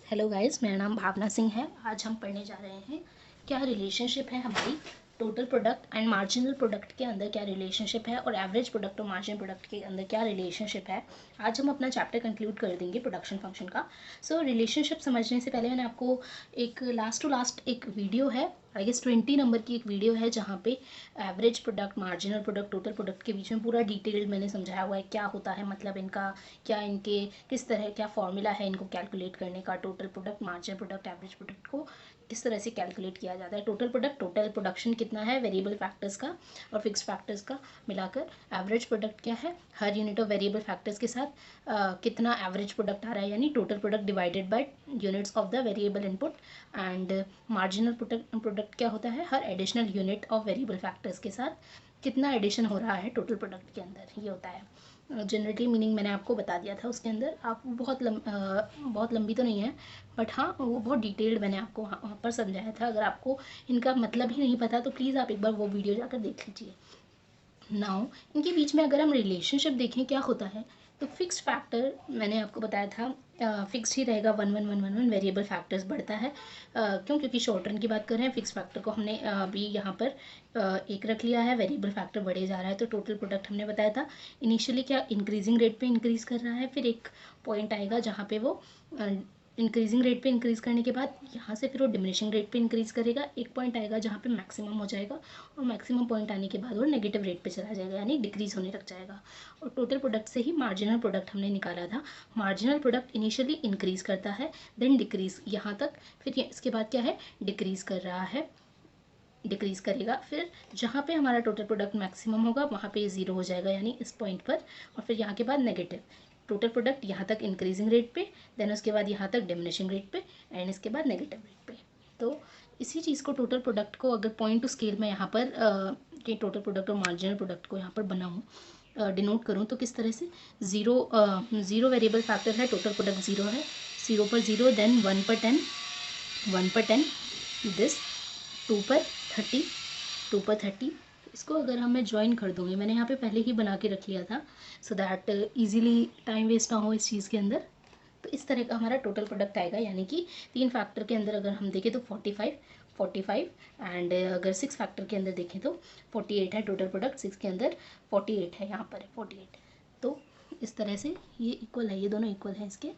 Hello guys, मेरा नाम भावना सिंह है। आज हम पढ़ने जा रहे हैं क्या रिलेशनशिप है हमारी total product and marginal product के अंदर, क्या रिलेशनशिप है और एवरेज प्रोडक्ट और मार्जिनल प्रोडक्ट के अंदर क्या रिलेशनशिप है। आज हम अपना चैप्टर कंक्लूड कर देंगे प्रोडक्शन फंक्शन का। रिलेशनशिप समझने से पहले मैंने आपको एक लास्ट टू लास्ट एक वीडियो है, आई गेस 20 नंबर की एक वीडियो है, जहाँ पे average product, marginal product, total product के बीच में पूरा डिटेल्ड मैंने समझाया हुआ है क्या होता है, मतलब इनका क्या, इनके किस तरह क्या फॉर्मूला है इनको कैलकुलेट करने का, total product, marginal product, average product को किस तरह से कैलकुलेट किया जाता है। टोटल प्रोडक्ट, टोटल प्रोडक्शन कितना है वेरिएबल फैक्टर्स का और फिक्स फैक्टर्स का मिलाकर। एवरेज प्रोडक्ट क्या है, हर यूनिट ऑफ वेरिएबल फैक्टर्स के साथ कितना एवरेज प्रोडक्ट आ रहा है, यानी total product divided by units of the variable input. And marginal product क्या होता है, हर additional unit of variable factors के साथ कितना एडिशन हो रहा है टोटल प्रोडक्ट के अंदर, ये होता है। जनरली मीनिंग मैंने आपको बता दिया था उसके अंदर, आप बहुत लंबी तो नहीं है, बट हाँ वो बहुत डिटेल्ड मैंने आपको वहाँ पर समझाया था। अगर आपको इनका मतलब ही नहीं पता तो प्लीज़ आप एक बार वो वीडियो जाकर देख लीजिए। नाउ इनके बीच में अगर हम रिलेशनशिप देखें क्या होता है, तो फिक्स फैक्टर मैंने आपको बताया था फिक्स ही रहेगा, 1 1 1 1 1 वेरिएबल फैक्टर्स बढ़ता है। क्यों, क्योंकि शॉर्ट रन की बात कर रहे हैं। फिक्स फैक्टर को हमने अभी यहाँ पर एक रख लिया है, वेरिएबल फैक्टर बढ़े जा रहा है। तो टोटल प्रोडक्ट हमने बताया था इनिशियली क्या इंक्रीजिंग रेट पे इंक्रीज़ कर रहा है, फिर एक पॉइंट आएगा जहाँ पे वो इंक्रीजिंग रेट पे इंक्रीज़ करने के बाद यहाँ से फिर वो डिमिनिशिंग रेट पे इंक्रीज़ करेगा। एक पॉइंट आएगा जहाँ पे मैक्सिमम हो जाएगा और मैक्सिमम पॉइंट आने के बाद वो नेगेटिव रेट पे चला जाएगा, यानी डिक्रीज़ होने लग जाएगा। और टोटल प्रोडक्ट से ही मार्जिनल प्रोडक्ट हमने निकाला था। मार्जिनल प्रोडक्ट इनिशियली इंक्रीज़ करता है, देन डिक्रीज़ यहाँ तक, फिर इसके बाद क्या है, डिक्रीज़ कर रहा है, डिक्रीज़ करेगा। फिर जहाँ पे हमारा टोटल प्रोडक्ट मैक्सिमम होगा वहाँ पे ज़ीरो हो जाएगा, यानी इस पॉइंट पर। और फिर यहाँ के बाद नेगेटिव, टोटल प्रोडक्ट यहाँ तक इंक्रीजिंग रेट पे, देन उसके बाद यहाँ तक डिमिनिशिंग रेट पे, एंड इसके बाद नेगेटिव रेट पे। तो इसी चीज़ को, टोटल प्रोडक्ट को अगर पॉइंट टू स्केल में यहाँ पर कि टोटल प्रोडक्ट और मार्जिनल प्रोडक्ट को यहाँ पर बनाऊँ, डिनोट करूँ, तो किस तरह से, ज़ीरो वेरिएबल फैक्टर है, टोटल प्रोडक्ट ज़ीरो है, 0 पर 0, देन 1 पर 10, 1 पर 10, दिस 2 पर 30, 2 पर 30। इसको अगर हम मैं ज्वाइन कर दूँगी, मैंने यहाँ पे पहले ही बना के रख लिया था so that easily time waste ना हो इस चीज़ के अंदर। तो इस तरह का हमारा टोटल प्रोडक्ट आएगा, यानी कि 3 फैक्टर के अंदर अगर हम देखें तो 45 एंड अगर 6 फैक्टर के अंदर देखें तो 48 है टोटल प्रोडक्ट, 6 के अंदर 48 है, यहाँ पर है 48। तो इस तरह से ये इक्वल है, ये दोनों इक्वल हैं इसके।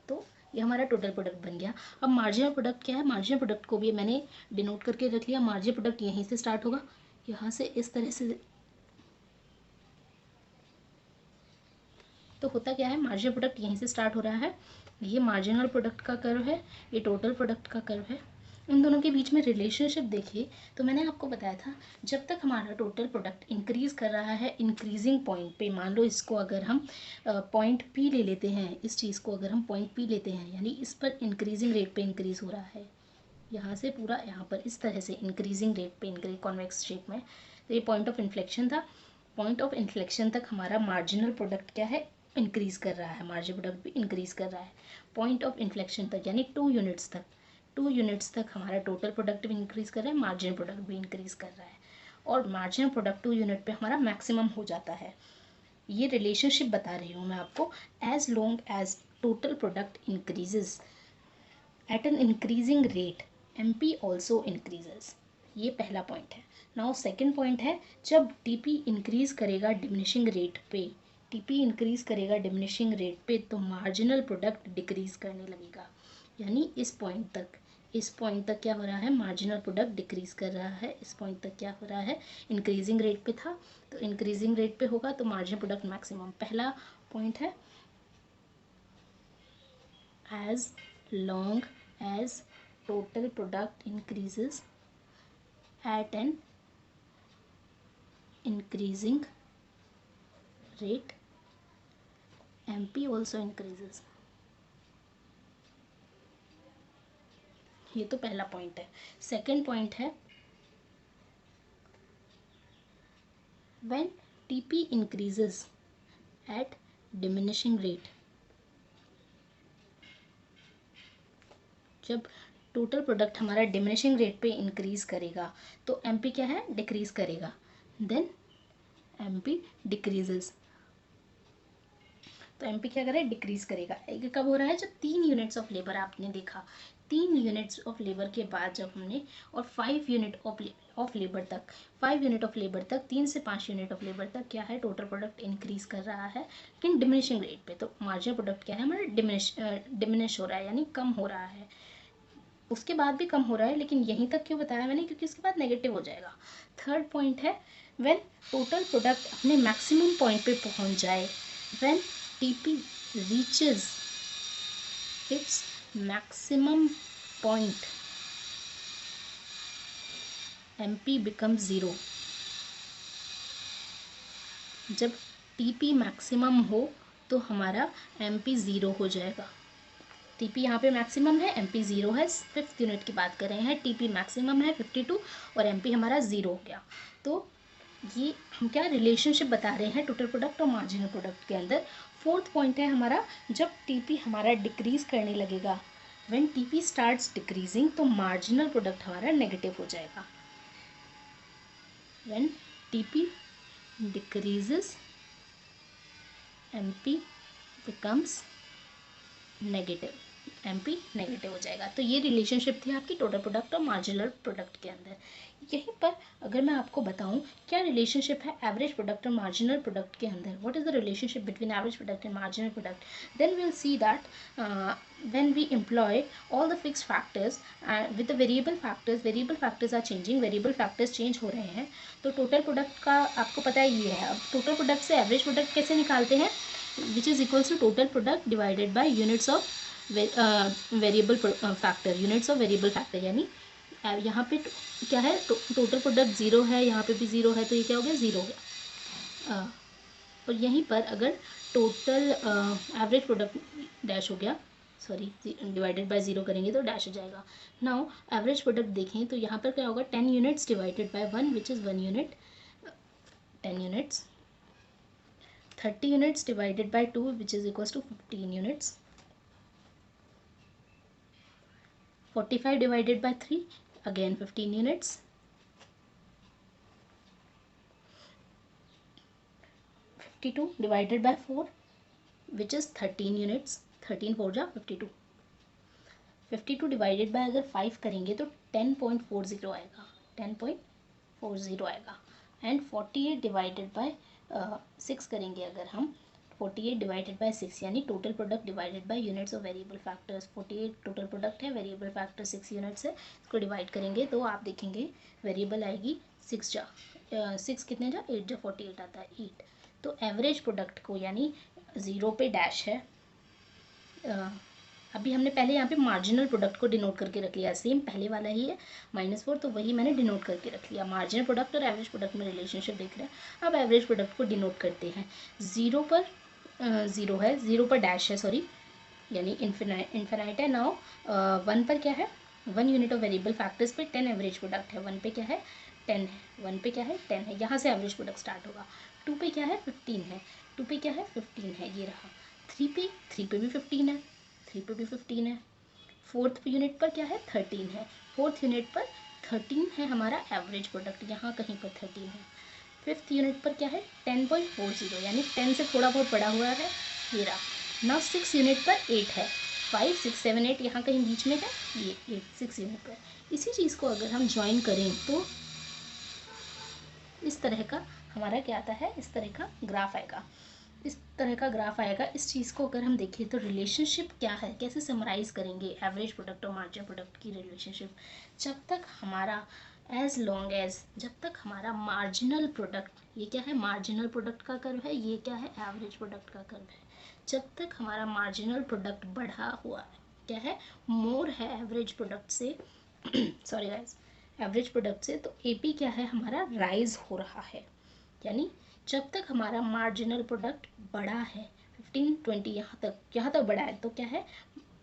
तो ये हमारा टोटल प्रोडक्ट बन गया। अब मार्जिनल प्रोडक्ट क्या है, मार्जिनल प्रोडक्ट को भी मैंने डिनोट करके रख लिया। मार्जिनल प्रोडक्ट यहीं से स्टार्ट होगा, यहाँ से इस तरह से। तो होता क्या है, मार्जिनल प्रोडक्ट यहीं से स्टार्ट हो रहा है, ये मार्जिनल प्रोडक्ट का कर्व है, ये टोटल प्रोडक्ट का कर्व है। इन दोनों के बीच में रिलेशनशिप देखिए तो मैंने आपको बताया था, जब तक हमारा टोटल प्रोडक्ट इंक्रीज़ कर रहा है इंक्रीजिंग पॉइंट पे, मान लो इसको अगर हम पॉइंट पी ले लेते हैं, इस चीज़ को अगर हम पॉइंट पी लेते हैं, यानी इस पर इंक्रीजिंग रेट पे इंक्रीज़ हो रहा है, यहाँ से पूरा यहाँ पर इस तरह से इंक्रीजिंग रेट पे इंक्रीज, कॉन्वेक्स शेप में। तो ये पॉइंट ऑफ इन्फ्लेक्शन था। पॉइंट ऑफ इन्फ्लेक्शन तक हमारा मार्जिनल प्रोडक्ट क्या है, इंक्रीज कर रहा है, मार्जिनल प्रोडक्ट भी इंक्रीज कर रहा है। पॉइंट ऑफ इन्फ्लेक्शन तक यानी 2 यूनिट्स तक, 2 यूनिट्स तक हमारा टोटल प्रोडक्ट भी इंक्रीज कर रहा है, मार्जिनल प्रोडक्ट भी इंक्रीज कर रहा है, और मार्जिनल प्रोडक्ट 2 यूनिट पे हमारा मैक्सिमम हो जाता है। ये रिलेशनशिप बता रही हूँ मैं आपको, as long as total product increases at an increasing rate, MP also increases. ये पहला पॉइंट है। नाउ सेकेंड पॉइंट है, जब TP इंक्रीज करेगा डिमिनिशिंग रेट पे, TP इंक्रीज करेगा डिमिनिशिंग रेट पे, तो मार्जिनल प्रोडक्ट डिक्रीज करने लगेगा। यानी इस पॉइंट तक, इस पॉइंट तक क्या हो रहा है, मार्जिनल प्रोडक्ट डिक्रीज कर रहा है। इस पॉइंट तक क्या हो रहा है, इंक्रीजिंग रेट पे था, तो इंक्रीजिंग रेट पे होगा तो मार्जिनल प्रोडक्ट मैक्सिमम। पहला पॉइंट है, as long as total product increases at an increasing rate, MP also increases। ये तो पहला पॉइंट है। सेकंड पॉइंट है, when TP increases at diminishing rate, जब टोटल प्रोडक्ट हमारा डिमिनिशिंग रेट पे इंक्रीज करेगा तो MP क्या है, डिक्रीज करेगा, देन MP डिक्रीजेस। तो एमपी क्या करेगा, डिक्रीज करेगा। ये कब हो रहा है, जब 3 यूनिट्स ऑफ लेबर आपने देखा, 3 यूनिट्स ऑफ लेबर के बाद जब हमने, और 5 यूनिट ऑफ लेबर तक, 5 यूनिट ऑफ लेबर तक, 3 से 5 यूनिट ऑफ लेबर तक क्या है, टोटल प्रोडक्ट इंक्रीज कर रहा है, लेकिन डिमिनिशिंग रेट पे। तो मार्जिनल प्रोडक्ट क्या है हमारा, डिमिनिश हो रहा है, यानी कम हो रहा है। उसके बाद भी कम हो रहा है, लेकिन यहीं तक क्यों बताया मैंने, क्योंकि उसके बाद नेगेटिव हो जाएगा। थर्ड पॉइंट है, व्हेन टोटल प्रोडक्ट अपने मैक्सिमम पॉइंट पे पहुंच जाए, when TP reaches its maximum point, MP become zero. जब टीपी मैक्सिमम हो तो हमारा एमपी ज़ीरो हो जाएगा। टीपी यहाँ पे मैक्सिमम है, एमपी ज़ीरो है। 5th यूनिट की बात कर रहे हैं, टीपी मैक्सिमम है 52 और एमपी हमारा ज़ीरो हो गया। तो ये हम क्या रिलेशनशिप बता रहे हैं टोटल प्रोडक्ट और मार्जिनल प्रोडक्ट के अंदर। 4th पॉइंट है हमारा, जब टीपी हमारा डिक्रीज करने लगेगा, व्हेन टीपी स्टार्ट्स डिक्रीजिंग, तो मार्जिनल प्रोडक्ट हमारा नेगेटिव हो जाएगा। When TP decreases, MP becomes negative, MP negative हो जाएगा। तो ये रिलेशनशिप थी आपकी टोटल प्रोडक्ट और मार्जिनल प्रोडक्ट के अंदर। यहीं पर अगर मैं आपको बताऊं क्या रिलेशनशिप है एवरेज प्रोडक्ट और मार्जिनल प्रोडक्ट के अंदर, what is the relationship between average product and marginal product, then we will see that when we employ all the fixed factors with the variable factors are changing, variable factors change हो रहे हैं, तो total product का आपको पता है ये है। अब टोटल प्रोडक्ट से एवरेज प्रोडक्ट कैसे निकालते हैं, which is equals to total product divided by units of variable factor, units of variable factor. यानी यहाँ पे क्या है, टोटल प्रोडक्ट ज़ीरो है, यहाँ पे भी ज़ीरो है, तो ये क्या हो गया, ज़ीरो हो गया। और यहीं पर अगर टोटल एवरेज प्रोडक्ट डैश हो गया, सॉरी डिवाइडेड बाय ज़ीरो करेंगे तो डैश हो जाएगा। नाउ एवरेज प्रोडक्ट देखें तो यहाँ पर क्या होगा, 10 units divided by 1 which is 1 unit, 10 units, 30 units divided by 2 which is equals to 15 units, 45 divided by 3 again 15 units, 52 divided by 4 which is 13 units, 13 4 जा 52, 52 divided by अगर 5 करेंगे तो 10.40 आएगा, 10.40 आएगा। एंड 48 डिवाइडेड बाय 6 करेंगे अगर हम, 48 डिवाइडेड बाय 6 यानी total product divided by units of variable factors. 48 total product है, वेरिएबल फैक्टर 6 यूनिट्स है, इसको डिवाइड करेंगे तो आप देखेंगे वेरिएबल आएगी 6 जा 6 कितने जा 8 जा 48 आता है 8। तो एवरेज प्रोडक्ट को यानी ज़ीरो पे डैश है, अभी हमने पहले यहाँ पे मार्जिनल प्रोडक्ट को डिनोट करके रख लिया, सेम पहले वाला ही है -4, तो वही मैंने डिनोट करके रख लिया। मार्जिनल प्रोडक्ट और एवरेज प्रोडक्ट में रिलेशनशिप देख रहे हैं। अब एवरेज प्रोडक्ट को डिनोट करते हैं, ज़ीरो पर ज़ीरो है, ज़ीरो पर डैश है, सॉरी यानी इन्फिनाइट है। नाउ 1 पर क्या है, 1 यूनिट ऑफ वेरिएबल फैक्टर्स पे 10 एवरेज प्रोडक्ट है, 1 पे क्या है 10 है, 1 पे क्या है 10 है, यहाँ से एवरेज प्रोडक्ट स्टार्ट होगा। 2 पे क्या है 15 है, 2 पे क्या है 15 है, ये रहा। 3 पे भी 15 है, 3 पे भी 15 है। 4th यूनिट पर क्या है 13 है, 4th यूनिट पर 13 है हमारा एवरेज प्रोडक्ट, यहाँ कहीं पर 13 है। 5th यूनिट पर क्या है 10.40 यानी 10 से थोड़ा बहुत बड़ा हुआ है, ये रहा। नाउ 6 यूनिट पर 8 है, 5 6 7 8 यहाँ कहीं बीच में है, ये 8 6 यूनिट पर। इसी चीज़ को अगर हम ज्वाइन करें तो इस तरह का हमारा क्या आता है, इस तरह का ग्राफ आएगा, इस तरह का ग्राफ आएगा। इस चीज़ को अगर हम देखें तो रिलेशनशिप क्या है, कैसे समराइज़ करेंगे एवरेज प्रोडक्ट और मार्जिनल प्रोडक्ट की रिलेशनशिप। जब तक हमारा एज लॉन्ग एज, जब तक हमारा मार्जिनल प्रोडक्ट, ये क्या है मार्जिनल प्रोडक्ट का कर्व है, ये क्या है एवरेज प्रोडक्ट का कर्व है, जब तक हमारा मार्जिनल प्रोडक्ट बढ़ा हुआ है, क्या है मोर है एवरेज प्रोडक्ट से सॉरी गाइस, एवरेज प्रोडक्ट से, तो एपी क्या है हमारा राइज हो रहा है। यानी जब तक हमारा मार्जिनल प्रोडक्ट बड़ा है 15 20 यहाँ तक बड़ा है, तो क्या है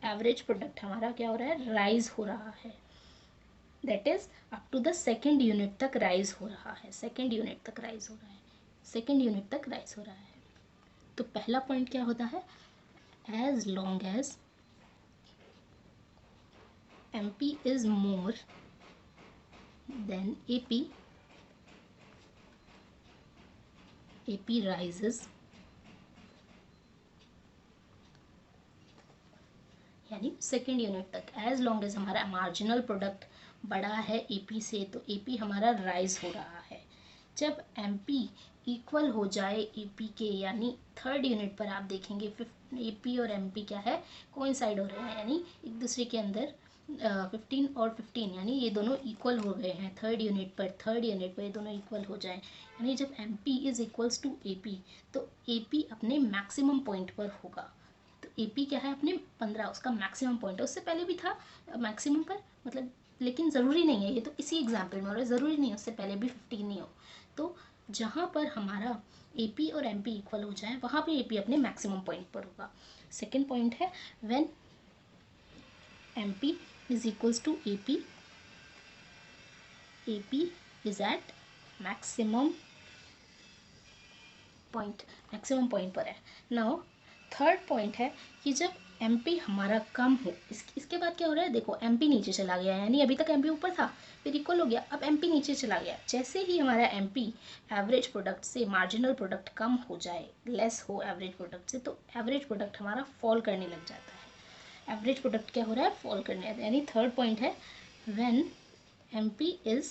एवरेज प्रोडक्ट हमारा क्या हो रहा है राइज हो रहा है, that is up to the second unit तक राइज हो रहा है, सेकेंड यूनिट तक राइज हो रहा है, सेकेंड यूनिट तक राइज हो रहा है। तो पहला पॉइंट क्या होता है, as long as MP is more than AP, AP rises यानी सेकेंड यूनिट तक। एज लॉन्ग एज हमारा मार्जिनल प्रोडक्ट बड़ा है एपी से तो एपी हमारा राइज हो रहा है। जब एमपी इक्वल हो जाए एपी के, यानी थर्ड यूनिट पर आप देखेंगे एपी और एमपी क्या है, कोइंसाइड हो रहे हैं, यानी एक दूसरे के अंदर 15 और 15 यानी ये दोनों इक्वल हो गए हैं थर्ड यूनिट पर ये दोनों इक्वल हो जाएं, यानी जब M P is equals to A P तो ए पी अपने मैक्सिमम पॉइंट पर होगा। तो ए पी क्या है, अपने 15 उसका मैक्सिमम पॉइंट है, उससे पहले भी था मैक्सिमम पर, मतलब लेकिन ज़रूरी नहीं है, ये तो इसी एग्जाम्पल में हो रहा है, ज़रूरी नहीं है उससे पहले भी 15 नहीं हो। तो जहाँ पर हमारा ए पी और एम पी इक्वल हो जाए वहाँ पे ए पी अपने मैक्सिमम पॉइंट पर होगा। सेकेंड पॉइंट है when M P is equals to AP, AP is at maximum point, maximum point पर है। नाउ थर्ड पॉइंट है कि जब MP हमारा कम हो, इसके बाद क्या हो रहा है, देखो MP नीचे चला गया, यानी अभी तक MP ऊपर था फिर इक्वल हो गया, अब MP नीचे चला गया। जैसे ही हमारा MP एवरेज प्रोडक्ट से मार्जिनल प्रोडक्ट कम हो जाए, लेस हो एवरेज प्रोडक्ट से, तो एवरेज प्रोडक्ट हमारा फॉल करने लग जाता है। एवरेज प्रोडक्ट क्या हो रहा है, फॉल करने, यानी थर्ड पॉइंट है when MP is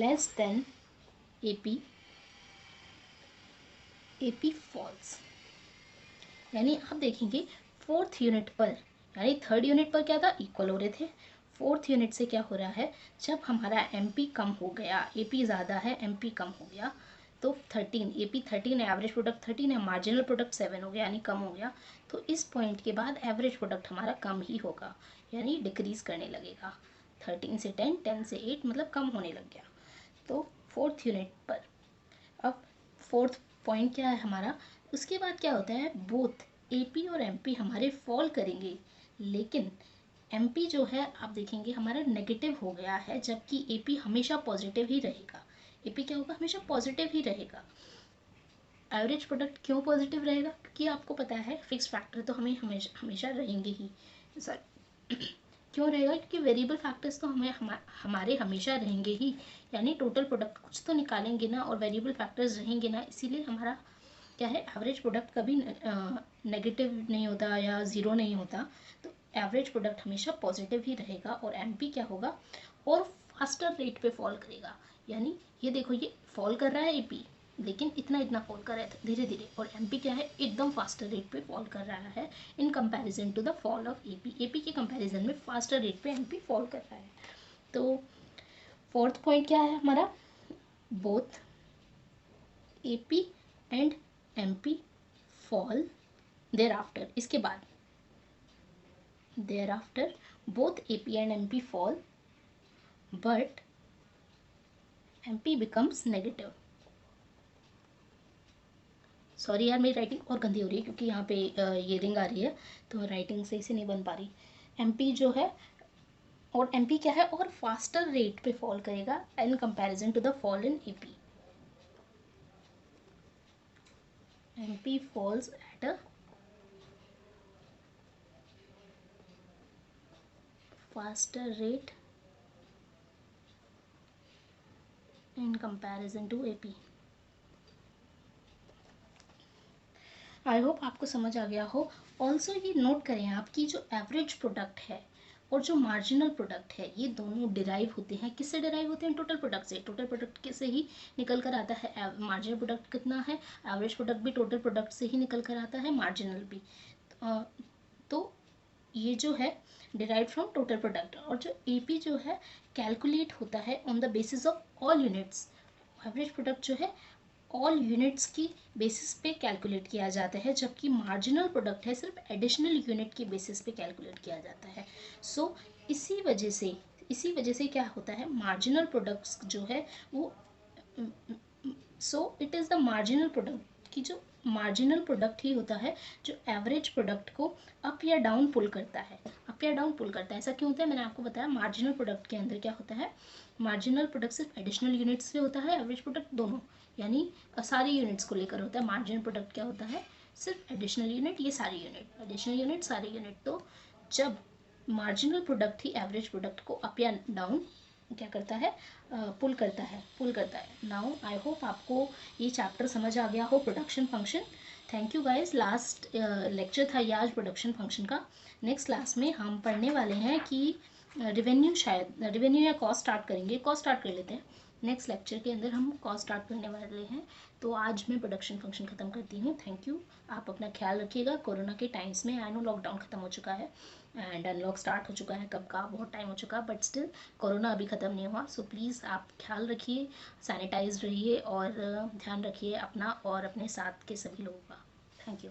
less than AP, AP falls। यानी आप देखेंगे फोर्थ यूनिट पर, यानी थर्ड यूनिट पर क्या था, इक्वल हो रहे थे, फोर्थ यूनिट से क्या हो रहा है, जब हमारा MP कम हो गया, AP ज़्यादा है MP कम हो गया, तो 13 AP 13 है, एवरेज प्रोडक्ट 13 है, मार्जिनल प्रोडक्ट 7 हो गया यानी कम हो गया। तो इस पॉइंट के बाद एवरेज प्रोडक्ट हमारा कम ही होगा, यानी डिक्रीज करने लगेगा। 13 से 10, 10 से 8 मतलब कम होने लग गया। तो फोर्थ यूनिट पर, अब फोर्थ पॉइंट क्या है हमारा, उसके बाद क्या होता है, बोथ AP और MP हमारे फॉल करेंगे, लेकिन MP जो है आप देखेंगे हमारा नेगेटिव हो गया है, जबकि AP हमेशा पॉजिटिव ही रहेगा। AP क्या होगा, हमेशा पॉजिटिव ही रहेगा। एवरेज प्रोडक्ट क्यों पॉजिटिव रहेगा, क्योंकि आपको पता है फिक्स फैक्टर तो हमें हमेशा रहेंगे ही, सर क्यों रहेगा, क्योंकि वेरिएबल फैक्टर्स तो हमारे हमेशा रहेंगे ही, यानी टोटल प्रोडक्ट कुछ तो निकालेंगे ना, और वेरिएबल फैक्टर्स रहेंगे ना, इसीलिए हमारा क्या है, एवरेज प्रोडक्ट कभी नेगेटिव नहीं होता या ज़ीरो नहीं होता। तो एवरेज प्रोडक्ट हमेशा पॉजिटिव ही रहेगा, और एमपी क्या होगा, और फास्टर रेट पे फॉल करेगा। यानी ये देखो ये फॉल कर रहा है एपी, लेकिन इतना फॉल कर रहा है धीरे धीरे, और एमपी क्या है, एकदम फास्टर रेट पे फॉल कर रहा है in comparison to the fall of AP. AP के कंपैरिजन में फास्टर रेट पे एमपी फॉल कर रहा है। तो फोर्थ पॉइंट क्या है हमारा, both AP and MP fall thereafter, इसके बाद thereafter both AP and MP fall but MP becomes negative. Sorry यार मेरी राइटिंग और गंदी हो रही है क्योंकि यहाँ पे ये रिंग आ रही है तो राइटिंग सही से नहीं बन पा रही। एमपी जो है, और एमपी क्या है, और फास्टर रेट पे फॉल करेगा in comparison to the fall in AP. MP falls at a faster rate in comparison to AP। I hope आपको समझ आ गया हो। ऑल्सो ये नोट करें आपकी जो एवरेज प्रोडक्ट है और जो मार्जिनल प्रोडक्ट है ये दोनों डिराइव होते हैं, किससे डिराइव होते हैं, टोटल प्रोडक्ट से। टोटल प्रोडक्ट के से ही निकल कर आता है मार्जिनल प्रोडक्ट कितना है, एवरेज प्रोडक्ट भी टोटल प्रोडक्ट से ही निकल कर आता है, मार्जिनल भी। तो ये जो है डिराइव फ्रॉम टोटल प्रोडक्ट, और जो एपी जो है कैलकुलेट होता है on the basis of all units. Average product जो है ऑल यूनिट्स की बेसिस पे कैलकुलेट किया जाता है, जबकि मार्जिनल प्रोडक्ट है सिर्फ एडिशनल यूनिट के बेसिस पे कैलकुलेट किया जाता है। सो इसी वजह से क्या होता है, मार्जिनल प्रोडक्ट्स जो है वो, so it is the marginal product की जो मार्जिनल प्रोडक्ट ही होता है जो एवरेज प्रोडक्ट को अप या डाउन पुल करता है, अप या डाउन पुल करता है। ऐसा क्यों होता है, मैंने आपको बताया मार्जिनल प्रोडक्ट के अंदर क्या होता है, मार्जिनल प्रोडक्ट सिर्फ एडिशनल यूनिट्स से होता है, एवरेज प्रोडक्ट दोनों, यानी सारी यूनिट्स को लेकर होता है। मार्जिनल प्रोडक्ट क्या होता है, सिर्फ एडिशनल यूनिट, ये सारी यूनिट, एडिशनल यूनिट सारी यूनिट। तो जब मार्जिनल प्रोडक्ट ही एवरेज प्रोडक्ट को अप या डाउन क्या करता है, पुल करता है। नाउ आई होप आपको ये चैप्टर समझ आ गया हो, production function. Thank you guys. Last lecture था ये आज प्रोडक्शन फंक्शन का। नेक्स्ट क्लास में हम पढ़ने वाले हैं कि रिवेन्यू, शायद रिवेन्यू या कॉस्ट स्टार्ट करेंगे, कॉस्ट स्टार्ट कर लेते हैं। नेक्स्ट लेक्चर के अंदर हम कॉस्ट स्टार्ट करने वाले हैं। तो आज मैं प्रोडक्शन फंक्शन ख़त्म करती हूँ। Thank you. आप अपना ख्याल रखिएगा। कोरोना के टाइम्स में आई नो लॉकडाउन ख़त्म हो चुका है एंड अनलॉक स्टार्ट हो चुका है, कब का बहुत टाइम हो चुका, बट स्टिल कोरोना अभी ख़त्म नहीं हुआ। सो प्लीज़ आप ख्याल रखिए, सैनिटाइज रहिए और ध्यान रखिए अपना और अपने साथ के सभी लोगों का। Thank you.